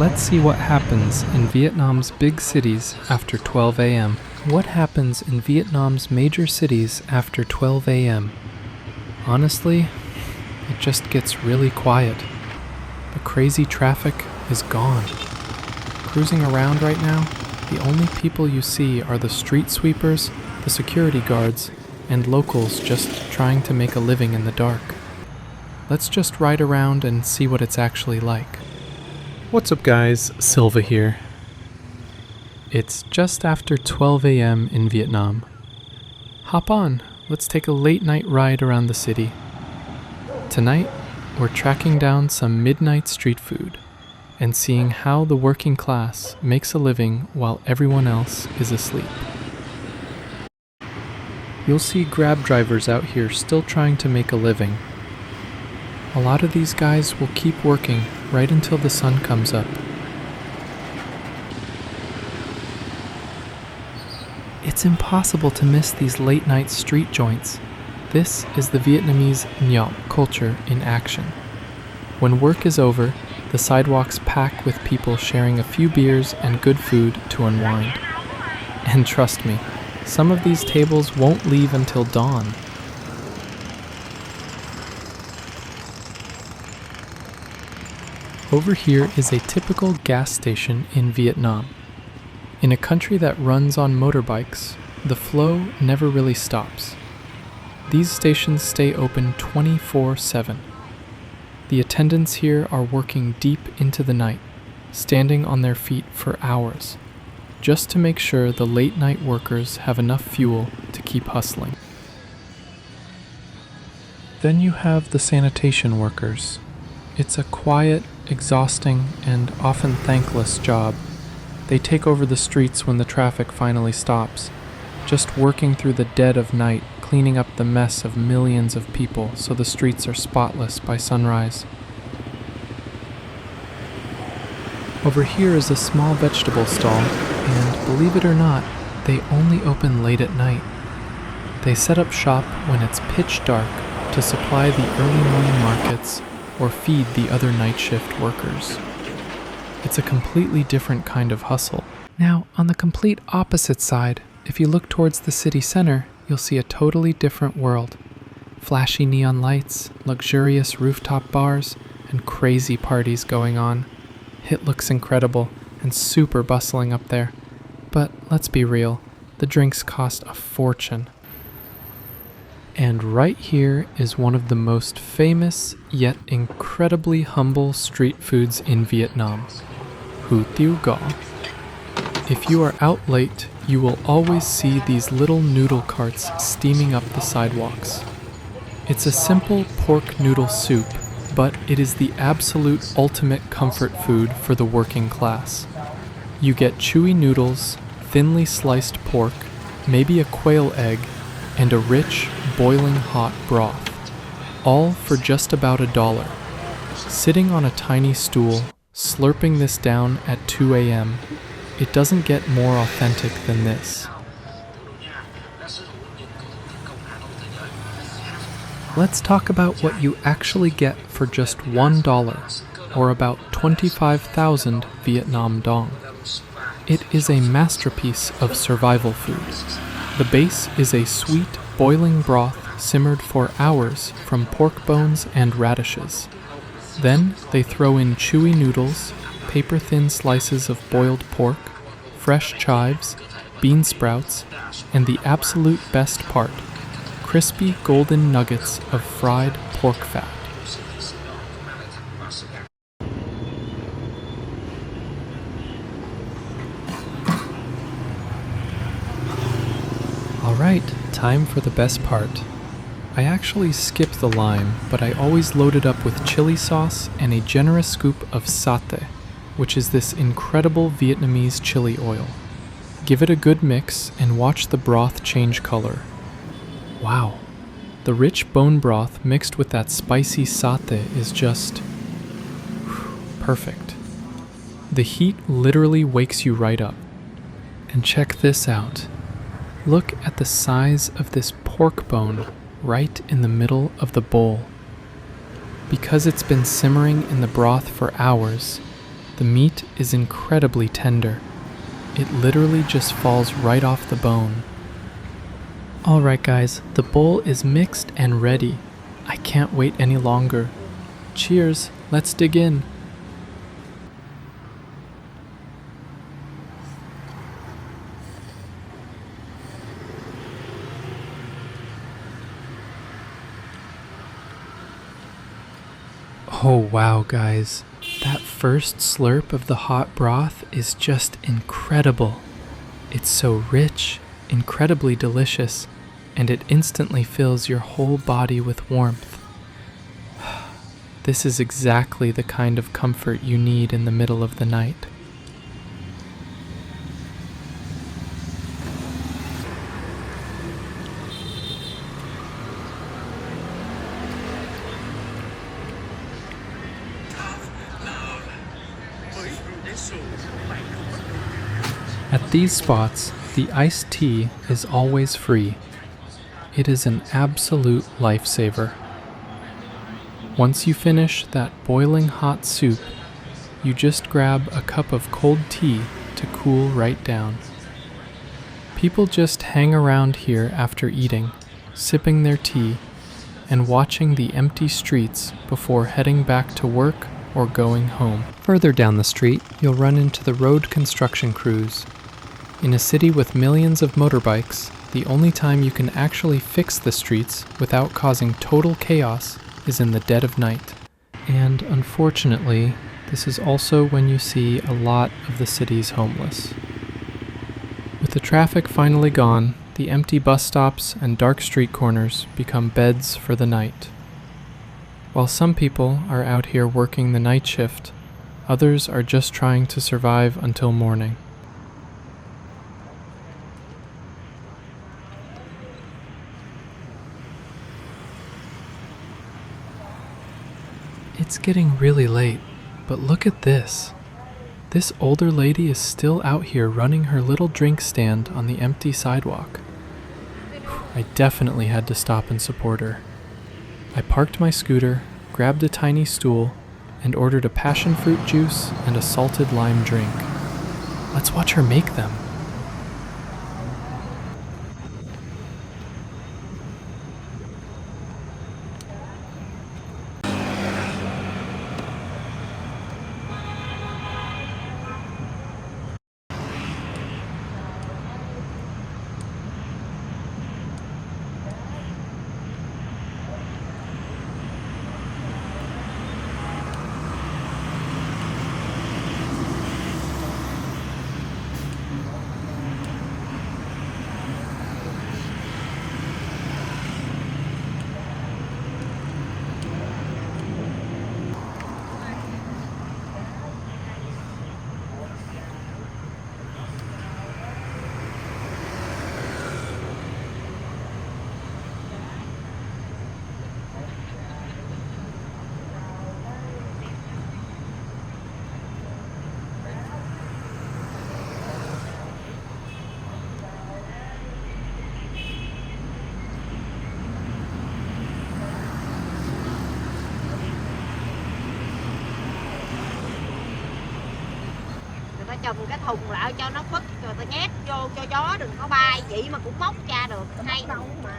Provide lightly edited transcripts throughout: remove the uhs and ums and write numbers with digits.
Let's see what happens in Vietnam's big cities after 12 a.m. What happens in Vietnam's major cities after 12 a.m.? Honestly, it just gets really quiet. The crazy traffic is gone. Cruising around right now, the only people you see are the street sweepers, the security guards, and locals just trying to make a living in the dark. Let's just ride around and see what it's actually like. What's up guys, Silva here. It's just after 12 a.m. in Vietnam. Hop on, let's take a late night ride around the city. Tonight, we're tracking down some midnight street food and seeing how the working class makes a living while everyone else is asleep. You'll see Grab drivers out here still trying to make a living. A lot of these guys will keep working right until the sun comes up. It's impossible to miss these late night street joints. This is the Vietnamese nhop culture in action. When work is over, the sidewalks pack with people sharing a few beers and good food to unwind. And trust me, some of these tables won't leave until dawn. Over here is a typical gas station in Vietnam. In a country that runs on motorbikes, the flow never really stops. These stations stay open 24/7. The attendants here are working deep into the night, standing on their feet for hours, just to make sure the late night workers have enough fuel to keep hustling. Then you have the sanitation workers. It's a quiet, exhausting, and often thankless job. They take over the streets when the traffic finally stops, just working through the dead of night, cleaning up the mess of millions of people so the streets are spotless by sunrise. Over here is a small vegetable stall, and believe it or not, they only open late at night. They set up shop when it's pitch dark to supply the early morning markets or feed the other night shift workers. It's a completely different kind of hustle. Now, on the complete opposite side, if you look towards the city center, you'll see a totally different world. Flashy neon lights, luxurious rooftop bars, and crazy parties going on. It looks incredible and super bustling up there. But let's be real, the drinks cost a fortune. And right here is one of the most famous yet incredibly humble street foods in Vietnam, Tiếu Gõ. If you are out late, you will always see these little noodle carts steaming up the sidewalks. It's a simple pork noodle soup, but it is the absolute ultimate comfort food for the working class. You get chewy noodles, thinly sliced pork, maybe a quail egg, and a rich, boiling hot broth, all for just about $1. Sitting on a tiny stool, slurping this down at 2 a.m., it doesn't get more authentic than this. Let's talk about what you actually get for just $1, or about 25,000 Vietnam dong. It is a masterpiece of survival food. The base is a sweet, boiling broth simmered for hours from pork bones and radishes. Then they throw in chewy noodles, paper-thin slices of boiled pork, fresh chives, bean sprouts, and the absolute best part, crispy golden nuggets of fried pork fat. Alright, time for the best part. I actually skipped the lime, but I always load it up with chili sauce and a generous scoop of satay, which is this incredible Vietnamese chili oil. Give it a good mix and watch the broth change color. Wow, the rich bone broth mixed with that spicy satay is just perfect. The heat literally wakes you right up. And check this out. Look at the size of this pork bone right in the middle of the bowl. Because it's been simmering in the broth for hours, The meat is incredibly tender. It literally just falls right off the bone. Alright guys, the bowl is mixed and ready. I can't wait any longer. Cheers, let's dig in. Oh wow guys, that first slurp of the hot broth is just incredible. It's so rich, incredibly delicious, and it instantly fills your whole body with warmth. This is exactly the kind of comfort you need in the middle of the night. At these spots, the iced tea is always free. It is an absolute lifesaver. Once you finish that boiling hot soup, you just grab a cup of cold tea to cool right down. People just hang around here after eating, sipping their tea, and watching the empty streets before heading back to work or going home. Further down the street, you'll run into the road construction crews. In a city with millions of motorbikes, the only time you can actually fix the streets without causing total chaos is in the dead of night. And unfortunately, this is also when you see a lot of the city's homeless. With the traffic finally gone, the empty bus stops and dark street corners become beds for the night. While some people are out here working the night shift, others are just trying to survive until morning. It's getting really late, but look at this. This older lady is still out here running her little drink stand on the empty sidewalk. I definitely had to stop and support her. I parked my scooter, grabbed a tiny stool, and ordered a passion fruit juice and a salted lime drink. Let's watch her make them. Trồng cái thùng lại cho nó phất rồi ta nhét vô cho gió đừng có bay, vậy mà cũng móc ra được hay đâu mà.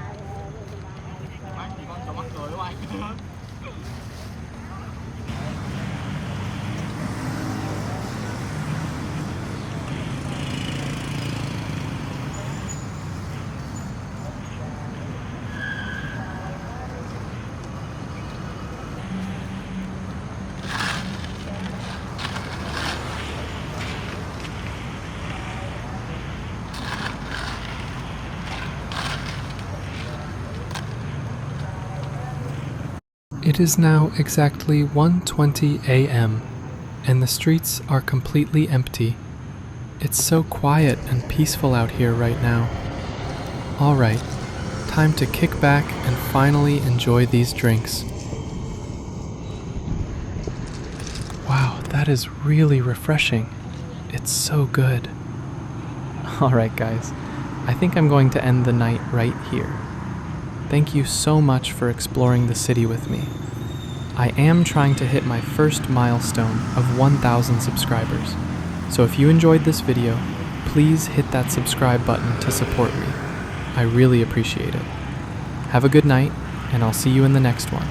It is now exactly 1:20 a.m., and the streets are completely empty. It's so quiet and peaceful out here right now. Alright, time to kick back and finally enjoy these drinks. Wow, that is really refreshing. It's so good. Alright guys, I think I'm going to end the night right here. Thank you so much for exploring the city with me. I am trying to hit my first milestone of 1,000 subscribers. So if you enjoyed this video, please hit that subscribe button to support me. I really appreciate it. Have a good night, and I'll see you in the next one.